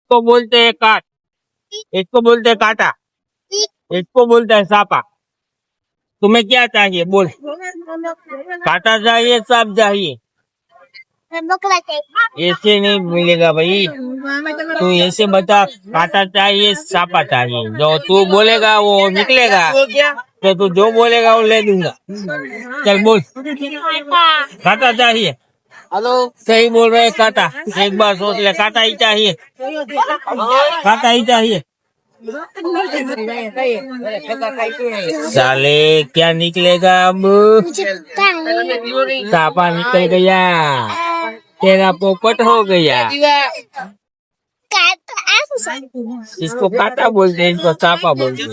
इसको बोलते हैं काट, इसको बोलते हैं काटा, इसको बोलते हैं सापा। तुम्हें क्या चाहिए बोल? काटा चाहिए, सांप चाहिए? ऐसे नहीं मिलेगा भाई, तू ऐसे बता, काटा चाहिए सापा चाहिए, जो तू बोलेगा वो निकलेगा, तो तू जो बोलेगा वो ले दूंगा। चल बोल, काटा चाहिए? हेलो, सही बोल रहे, काटा। एक बार सोच ले, काटा ही चाहिए, काटा ही चाहिए। साले क्या निकलेगा अब? सापा निकल गया, तेरा पोपट हो गया। इसको काटा बोलते हैं, इसको सापा बोलते हैं।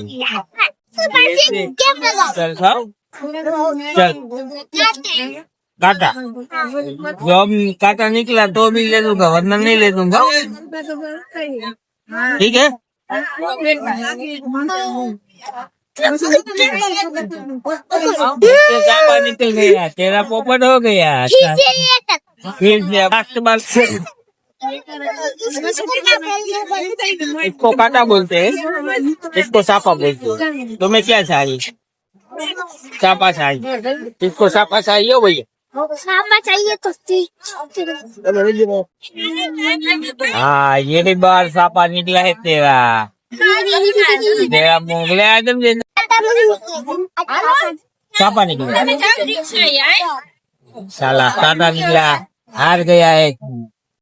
चल खाओ, चल काटा, जो अब काटा निकला तो भी ले दूंगा, वरना नहीं ले दूंगा, ठीक है? सापा निकल गया, तेरा पोपट हो गया। फिर से लास्ट बार इसको काटा बोलते हैं, इसको सापा बोलते हैं। तुम्हें क्या चाहिए? सापा चाहिए, इसको सापा चाहिए भैया? सापा चाहिए तो हाँ, ये बार सापा निकला है तेरा, तेरा मोगले आदम सापा निकला, साला काटा निकला, हार गया है।